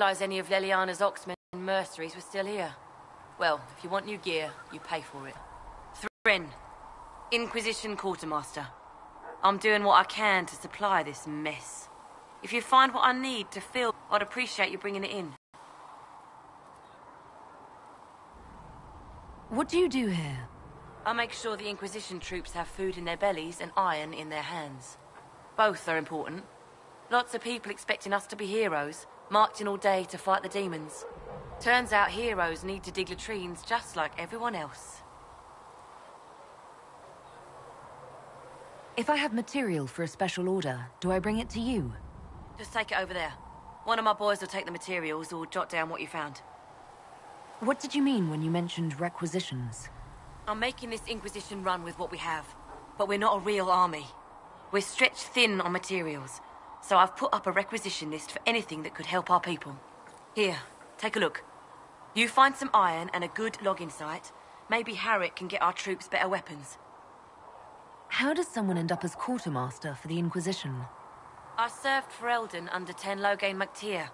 realize any of Leliana's Oxmen and mercenaries were still here. Well, if you want new gear, you pay for it. Thren, Inquisition Quartermaster. I'm doing what I can to supply this mess. If you find what I need to fill, I'd appreciate you bringing it in. What do you do here? I make sure the Inquisition troops have food in their bellies and iron in their hands. Both are important. Lots of people expecting us to be heroes, marching all day to fight the demons. Turns out heroes need to dig latrines just like everyone else. If I have material for a special order, do I bring it to you? Just take it over there. One of my boys will take the materials or jot down what you found. What did you mean when you mentioned requisitions? I'm making this Inquisition run with what we have, but we're not a real army. We're stretched thin on materials, so I've put up a requisition list for anything that could help our people. Here, take a look. You find some iron and a good logging site, maybe Varric can get our troops better weapons. How does someone end up as quartermaster for the Inquisition? I served for Eldon under Ten Loghain MacTier,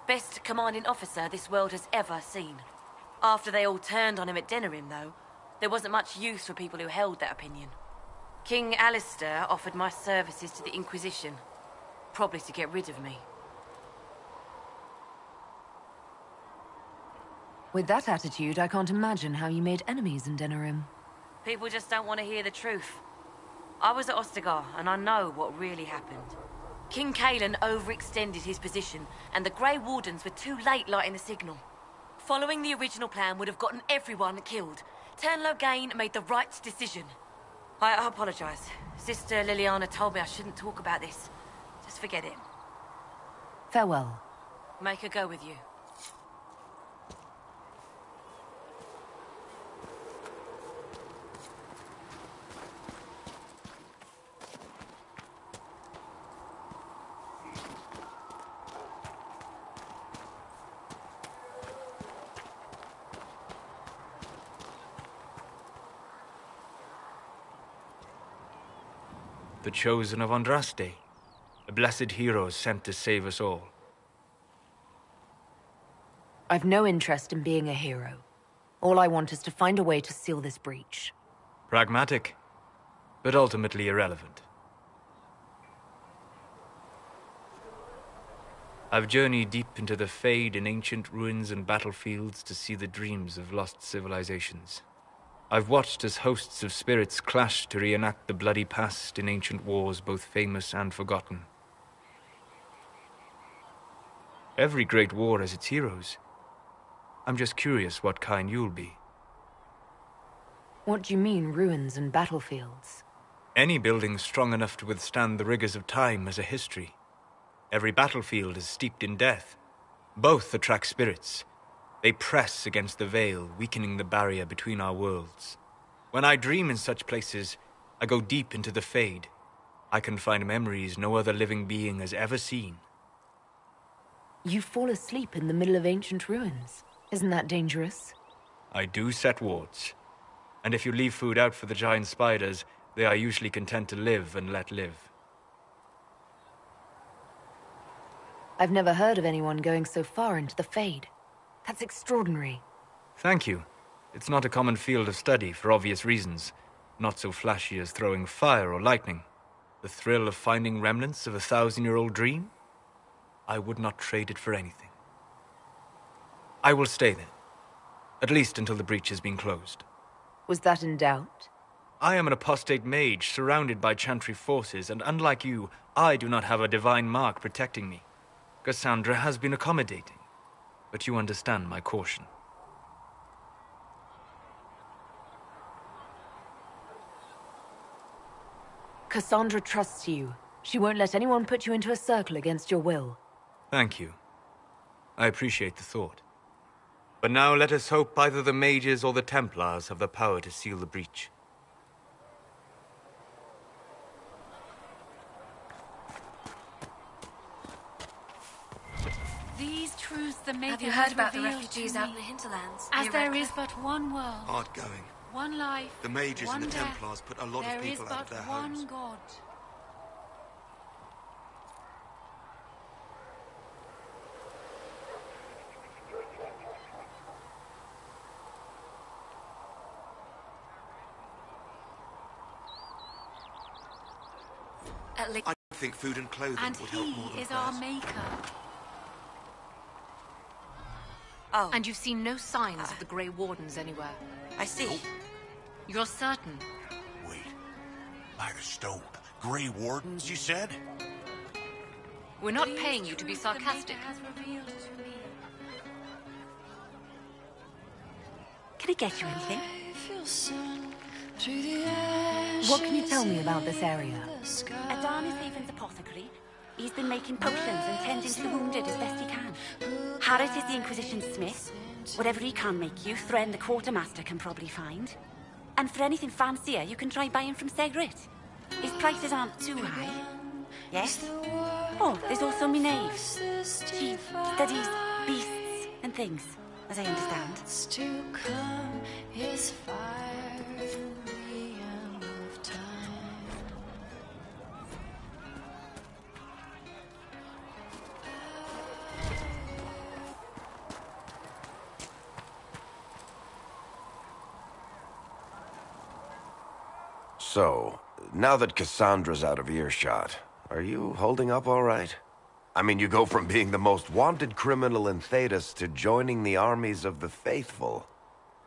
best commanding officer this world has ever seen. After they all turned on him at Denizen, though, there wasn't much use for people who held that opinion. King Alistair offered my services to the Inquisition, probably to get rid of me. With that attitude, I can't imagine how you made enemies in Denizen. People just don't want to hear the truth. I was at Ostagar, and I know what really happened. King Cailan overextended his position, and the Grey Wardens were too late lighting the signal. Following the original plan would have gotten everyone killed. Ten Loghain made the right decision. I apologize. Sister Liliana told me I shouldn't talk about this. Just forget it. Farewell. Make her go with you. The chosen of Andraste, a blessed hero sent to save us all. I've no interest in being a hero. All I want is to find a way to seal this breach. Pragmatic, but ultimately irrelevant. I've journeyed deep into the Fade in ancient ruins and battlefields to see the dreams of lost civilizations. I've watched as hosts of spirits clash to reenact the bloody past in ancient wars both famous and forgotten. Every great war has its heroes. I'm just curious what kind you'll be. What do you mean, ruins and battlefields? Any building strong enough to withstand the rigors of time has a history. Every battlefield is steeped in death. Both attract spirits. They press against the veil, weakening the barrier between our worlds. When I dream in such places, I go deep into the Fade. I can find memories no other living being has ever seen. You fall asleep in the middle of ancient ruins. Isn't that dangerous? I do set wards. And if you leave food out for the giant spiders, they are usually content to live and let live. I've never heard of anyone going so far into the Fade. That's extraordinary. Thank you. It's not a common field of study for obvious reasons. Not so flashy as throwing fire or lightning. The thrill of finding remnants of a 1,000-year-old dream? I would not trade it for anything. I will stay then. At least until the breach has been closed. Was that in doubt? I am an apostate mage surrounded by chantry forces, and unlike you, I do not have a divine mark protecting me. Cassandra has been accommodating. But you understand my caution. Cassandra trusts you. She won't let anyone put you into a circle against your will. Thank you. I appreciate the thought. But now let us hope either the mages or the Templars have the power to seal the breach. These truths the Maker Have you heard has about the revealed refugees to out in me. the Hinterlands? As near there Redcliffe? is but one world, Hard going. one life, The mages one and the death, Templars put a lot there of is people but out of their one homes. God. At least. I think food and clothing And would help more he than is our prayers. maker. Oh, And you've seen no signs of the Grey Wardens anywhere? I see. You're certain? Wait. Like a stone. Grey Wardens, you said? We're not paying you to be sarcastic. Can I get you anything? What can you tell me about this area? Adaar is Haven's apothecary. He's been making potions and tending to the wounded as best he can. Harris is the Inquisition smith. Whatever he can make you, Thren the quartermaster can probably find. And for anything fancier, you can try buying from Segret. His prices aren't too high. Yes? Oh, there's also Minave. She studies beasts and things, as I understand. So, now that Cassandra's out of earshot, are you holding up all right? I mean, you go from being the most wanted criminal in Thedas to joining the armies of the faithful.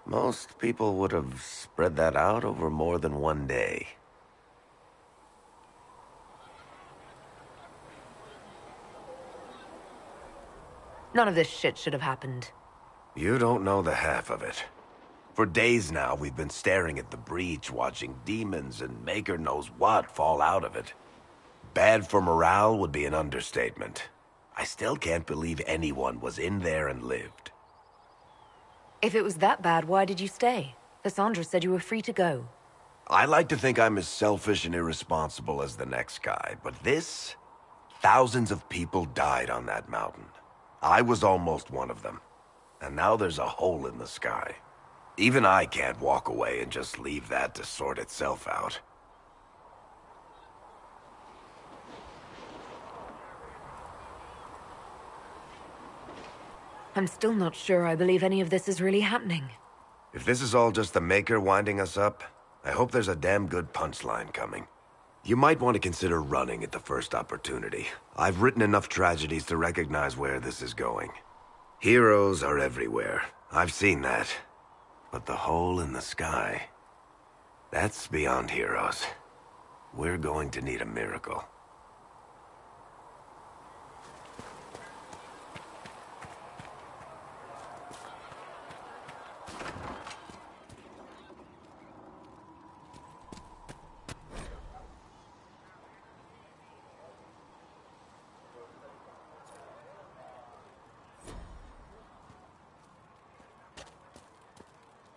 Most people would have spread that out over more than one day. None of this shit should have happened. You don't know the half of it. For days now, we've been staring at the breach, watching demons and maker knows what fall out of it. Bad for morale would be an understatement. I still can't believe anyone was in there and lived. If it was that bad, why did you stay? Cassandra said you were free to go. I like to think I'm as selfish and irresponsible as the next guy, but this? Thousands of people died on that mountain. I was almost one of them. And now there's a hole in the sky. Even I can't walk away and just leave that to sort itself out. I'm still not sure I believe any of this is really happening. If this is all just the Maker winding us up, I hope there's a damn good punchline coming. You might want to consider running at the first opportunity. I've written enough tragedies to recognize where this is going. Heroes are everywhere. I've seen that. But the hole in the sky... that's beyond heroes. We're going to need a miracle.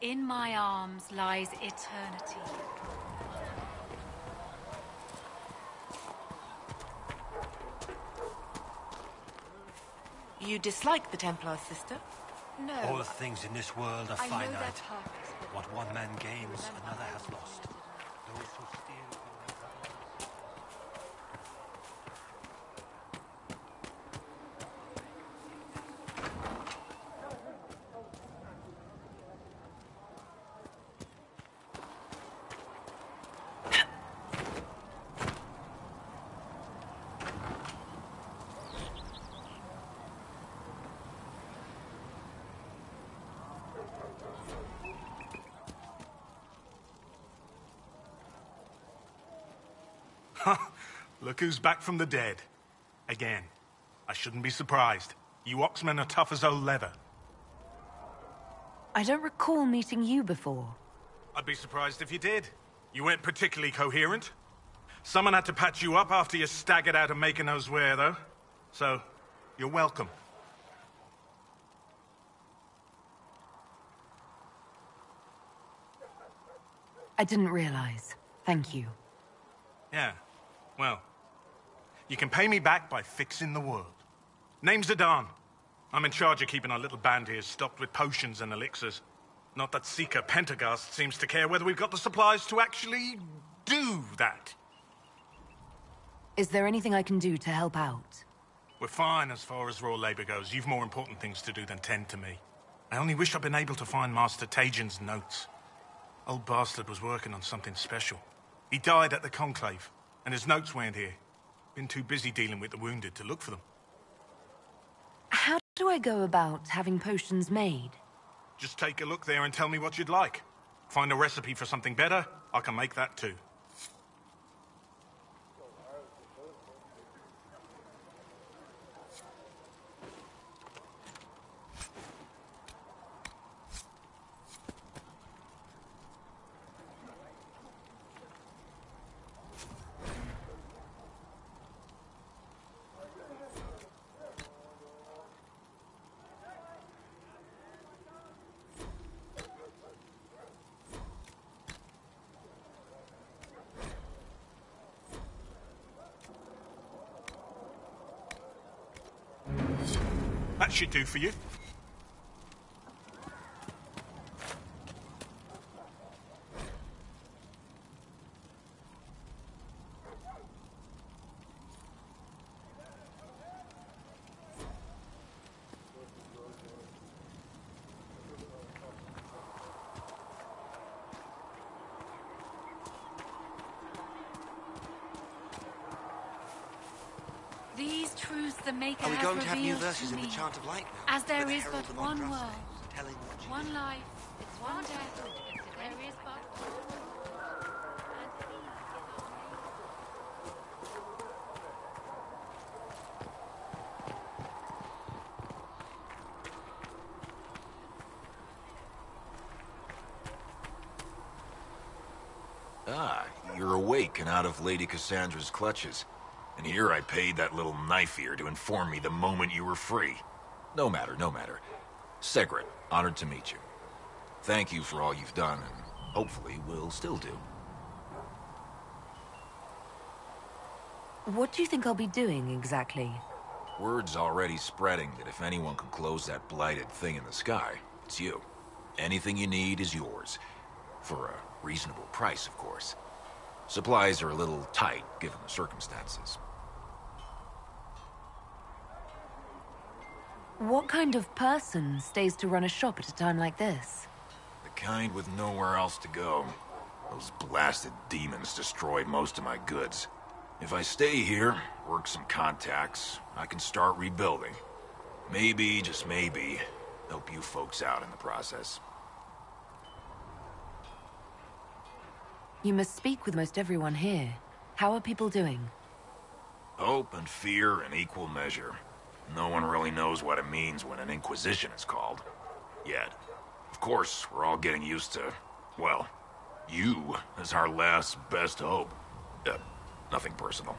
In my arms lies eternity. You dislike the Templar, sister? No. All things in this world are I know their finite. purpose, but What one man gains, another has lost. Those who steal... Look who's back from the dead. Again. I shouldn't be surprised. You Oxmen are tough as old leather. I don't recall meeting you before. I'd be surprised if you did. You weren't particularly coherent. Someone had to patch you up after you staggered out of Maker knows where, though. So, you're welcome. I didn't realize. Thank you. Yeah. Well, you can pay me back by fixing the world. Name's Adaar. I'm in charge of keeping our little band here stocked with potions and elixirs. Not that Seeker Pentagast seems to care whether we've got the supplies to actually do that. Is there anything I can do to help out? We're fine as far as raw labor goes. You've more important things to do than tend to me. I only wish I'd been able to find Master Tajin's notes. Old bastard was working on something special. He died at the Conclave, and his notes weren't here. Been too busy dealing with the wounded to look for them. How do I go about having potions made? Just take a look there and tell me what you'd like. Find a recipe for something better, I can make that too. That should do for you. These truths the Maker Are we has going to have new revealed verses to in the me. Chant of Light now? As there With is Herald but and one Andraste world, telling what Jesus- one life, one death. There is but Ah, you're awake and out of Lady Cassandra's clutches. And here I paid that little knife-ear to inform me the moment you were free. No matter, no matter. Segret, honored to meet you. Thank you for all you've done, and hopefully will still do. What do you think I'll be doing exactly? Word's already spreading that if anyone can close that blighted thing in the sky, it's you. Anything you need is yours. For a reasonable price, of course. Supplies are a little tight, given the circumstances. What kind of person stays to run a shop at a time like this? The kind with nowhere else to go. Those blasted demons destroyed most of my goods. If I stay here, work some contacts, I can start rebuilding. Maybe, just maybe, help you folks out in the process. You must speak with most everyone here. How are people doing? Hope and fear in equal measure. No one really knows what it means when an Inquisition is called. Yet. Of course, we're all getting used to, well, you as our last best hope. Nothing personal.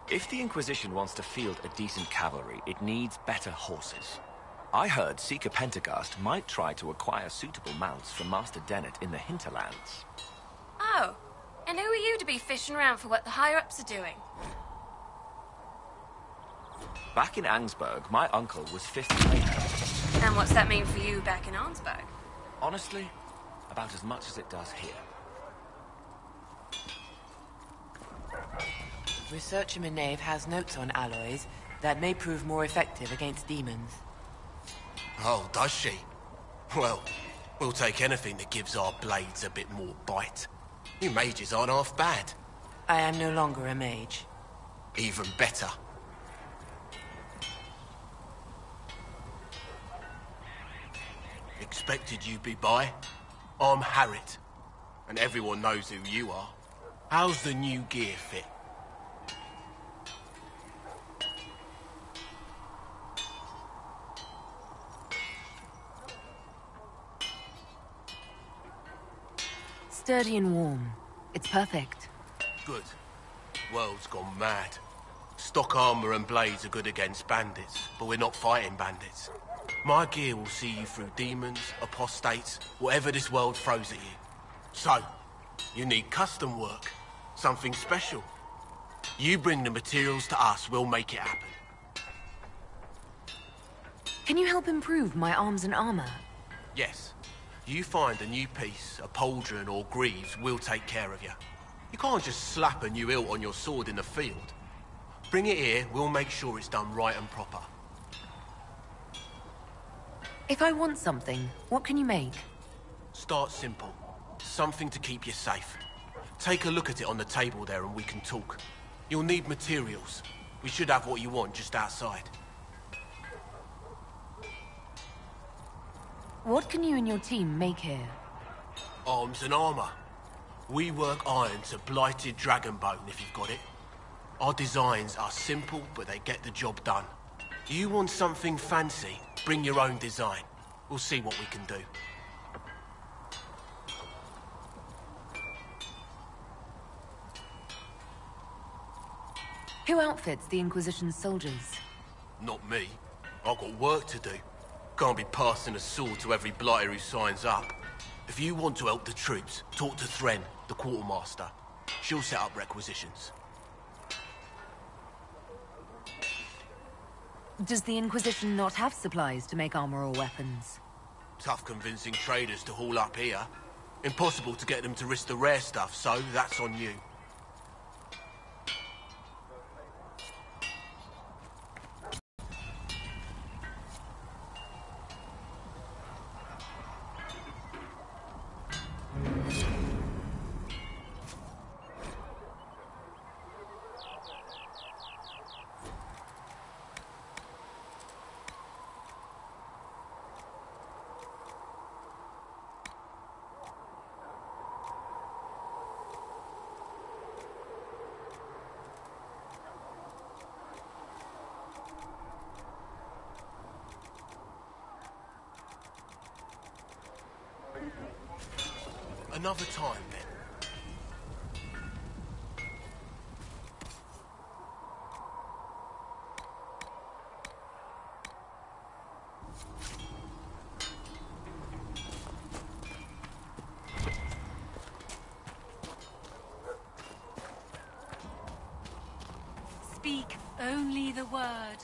If the Inquisition wants to field a decent cavalry, it needs better horses. I heard Seeker Pentecost might try to acquire suitable mounts from Master Dennett in the Hinterlands. Oh, and who are you to be fishing around for what the higher-ups are doing? Back in Angsburg, my uncle was 5th Mayor. And what's that mean for you back in Arnsberg? Honestly, about as much as it does here. Researcher Minave has notes on alloys that may prove more effective against demons. Oh, does she? Well, we'll take anything that gives our blades a bit more bite. You mages aren't half bad. I am no longer a mage. Even better. Expected you'd be by. I'm Harriet, and everyone knows who you are. How's the new gear fit? Sturdy and warm. It's perfect. Good. World's gone mad. Stock armor and blades are good against bandits, but we're not fighting bandits. My gear will see you through demons, apostates, whatever this world throws at you. So, you need custom work. Something special. You bring the materials to us, we'll make it happen. Can you help improve my arms and armor? Yes. You find a new piece, a pauldron or greaves, we'll take care of you. You can't just slap a new hilt on your sword in the field. Bring it here, we'll make sure it's done right and proper. If I want something, what can you make? Start simple. Something to keep you safe. Take a look at it on the table there and we can talk. You'll need materials. We should have what you want just outside. What can you and your team make here? Arms and armor. We work iron to blighted dragon bone if you've got it. Our designs are simple, but they get the job done. You want something fancy? Bring your own design. We'll see what we can do. Who outfits the Inquisition soldiers? Not me. I've got work to do. Can't be passing a sword to every blighter who signs up. If you want to help the troops, talk to Thren, the quartermaster. She'll set up requisitions. Does the Inquisition not have supplies to make armor or weapons? Tough convincing traders to haul up here. Impossible to get them to risk the rare stuff, so that's on you. Another time, then. Speak only the word.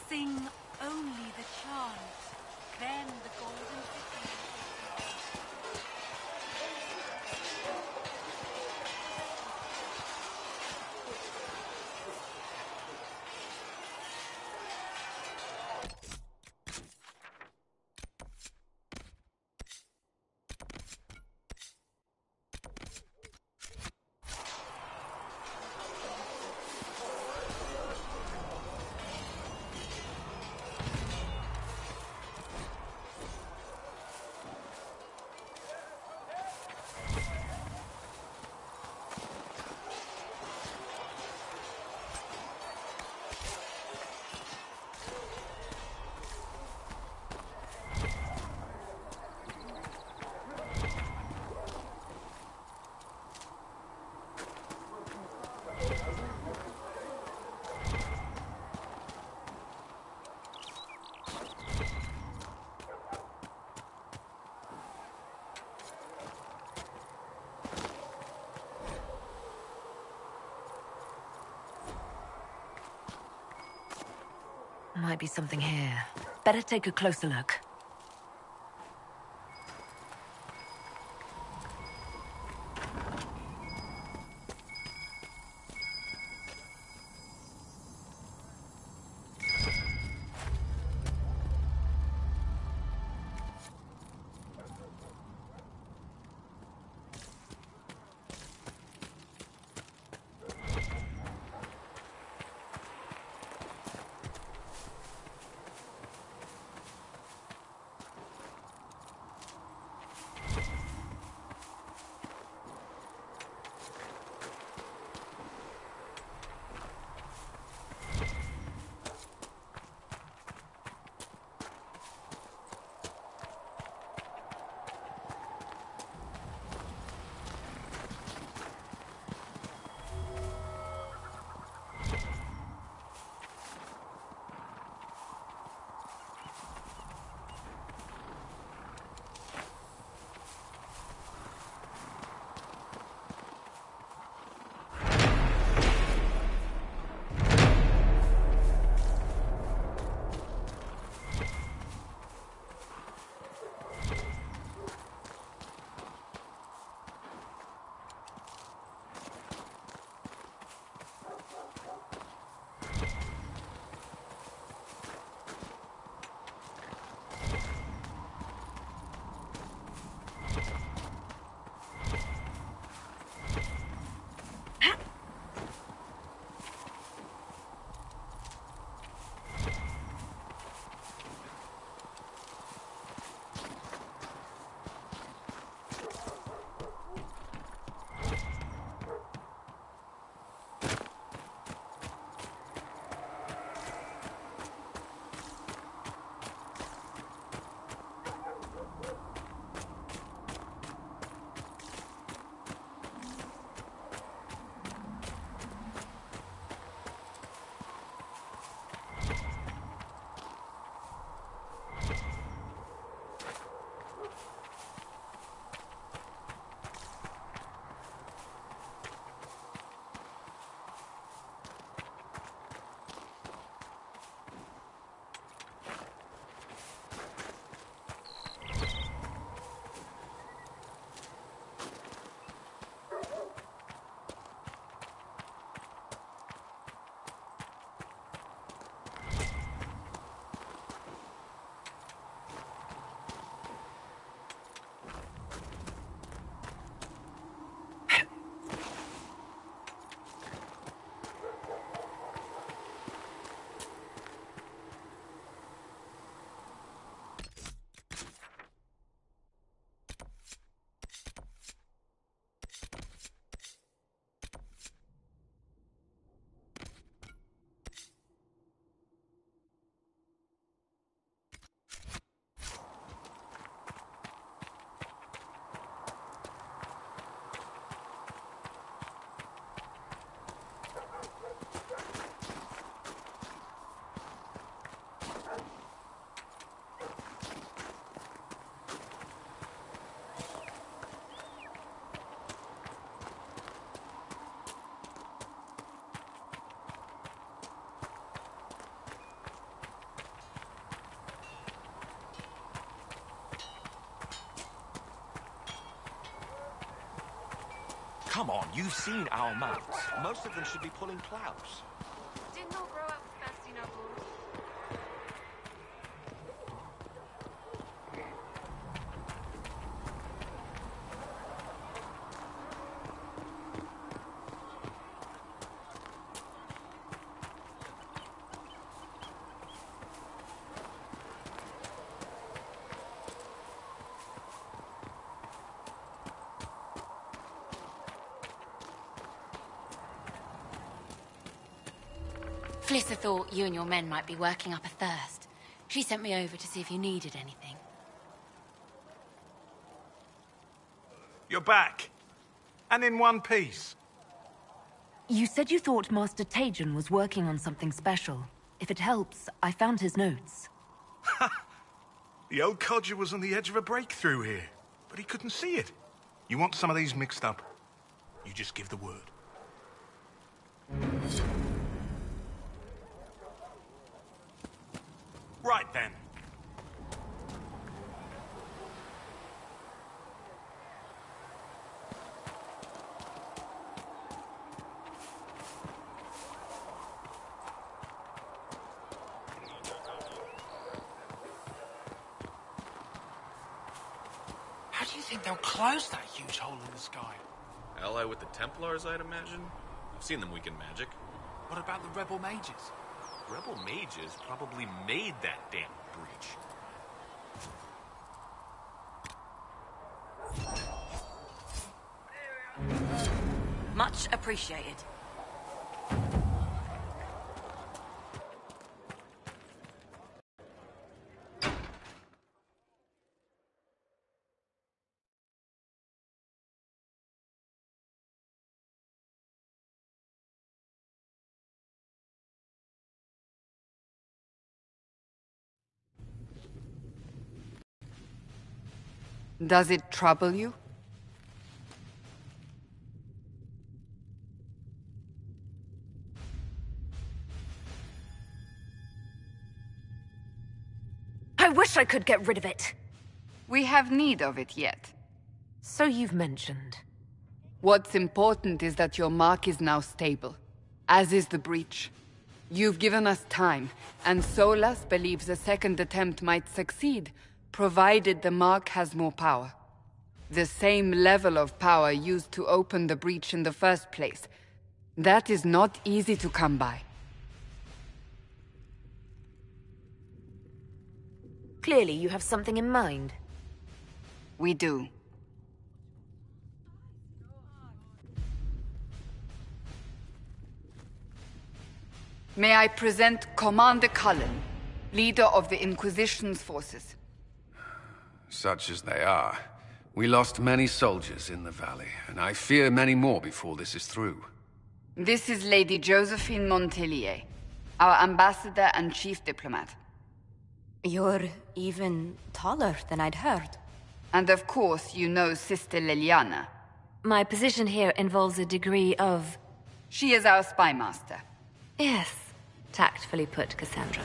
Sing only the chant. Then the golden city. Might be something here. Better take a closer look. Come on, you've seen our mounts. Most of them should be pulling plows. Didn't all grow up fast enough, Lord. Flissa thought you and your men might be working up a thirst. She sent me over to see if you needed anything. You're back. And in one piece. You said you thought Master Tajan was working on something special. If it helps, I found his notes. The old codger was on the edge of a breakthrough here, but he couldn't see it. You want some of these mixed up? You just give the word. Right then. How do you think they'll close that huge hole in the sky? Ally with the Templars, I'd imagine. I've seen them weaken magic. What about the rebel mages? Rebel mages probably made that damn breach. Much appreciated. Does it trouble you? I wish I could get rid of it. We have need of it yet. So you've mentioned. What's important is that your mark is now stable, as is the breach. You've given us time, and Solas believes a second attempt might succeed, provided the mark has more power. The same level of power used to open the breach in the first place. That is not easy to come by. Clearly you have something in mind. We do. May I present Commander Cullen, leader of the Inquisition's forces. Such as they are. We lost many soldiers in the valley, and I fear many more before this is through. This is Lady Josephine Montelier, our ambassador and chief diplomat. You're even taller than I'd heard. And of course, you know Sister Liliana. My position here involves a degree of... She is our spy master. Yes, tactfully put, Cassandra.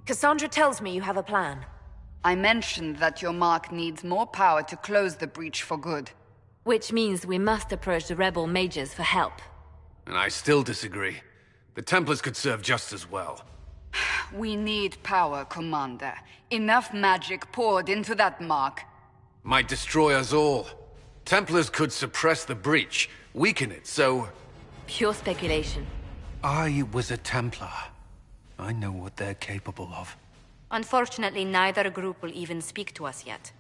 Cassandra tells me you have a plan. I mentioned that your mark needs more power to close the breach for good. Which means we must approach the rebel mages for help. And I still disagree. The Templars could serve just as well. We need power, Commander. Enough magic poured into that mark. Might destroy us all. Templars could suppress the breach, weaken it, so... Pure speculation. I was a Templar. I know what they're capable of. Unfortunately, neither group will even speak to us yet.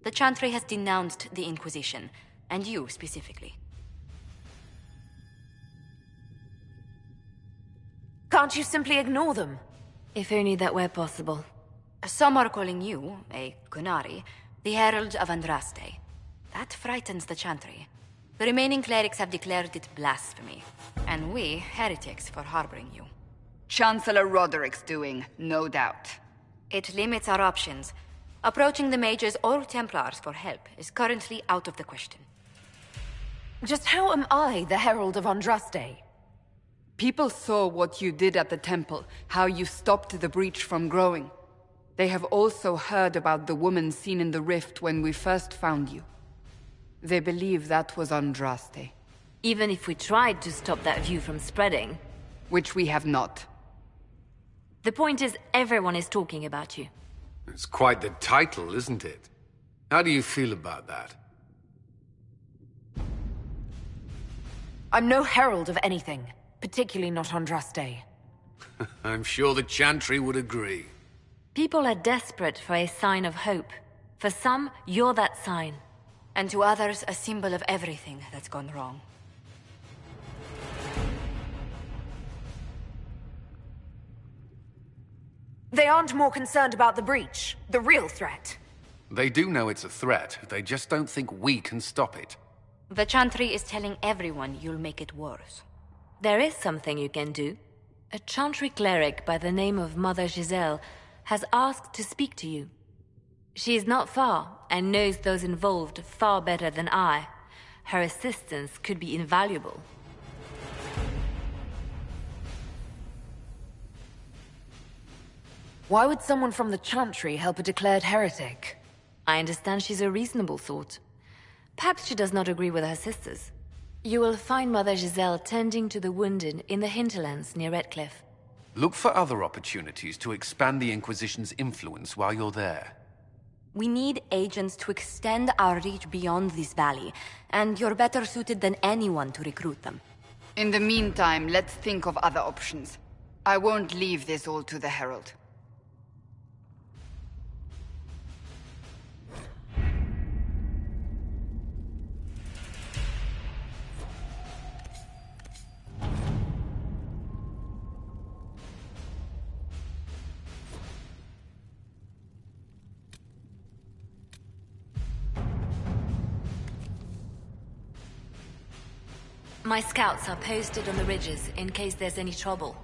The Chantry has denounced the Inquisition, and you specifically. Can't you simply ignore them? If only that were possible. Some are calling you, a qunari, the Herald of Andraste. That frightens the Chantry. The remaining clerics have declared it blasphemy, and we, heretics, for harboring you. Chancellor Roderick's doing, no doubt. It limits our options. Approaching the mages or Templars for help is currently out of the question. Just how am I the Herald of Andraste? People saw what you did at the temple, how you stopped the breach from growing. They have also heard about the woman seen in the rift when we first found you. They believe that was Andraste. Even if we tried to stop that view from spreading... Which we have not. The point is, everyone is talking about you. It's quite the title, isn't it? How do you feel about that? I'm no herald of anything, particularly not Andraste. I'm sure the Chantry would agree. People are desperate for a sign of hope. For some, you're that sign. And to others, a symbol of everything that's gone wrong. They aren't more concerned about the breach, the real threat. They do know it's a threat, they just don't think we can stop it. The Chantry is telling everyone you'll make it worse. There is something you can do. A Chantry cleric by the name of Mother Giselle has asked to speak to you. She is not far, and knows those involved far better than I. Her assistance could be invaluable. Why would someone from the Chantry help a declared heretic? I understand she's a reasonable sort. Perhaps she does not agree with her sisters. You will find Mother Giselle tending to the wounded in the Hinterlands near Redcliffe. Look for other opportunities to expand the Inquisition's influence while you're there. We need agents to extend our reach beyond this valley, and you're better suited than anyone to recruit them. In the meantime, let's think of other options. I won't leave this all to the Herald. My scouts are posted on the ridges in case there's any trouble.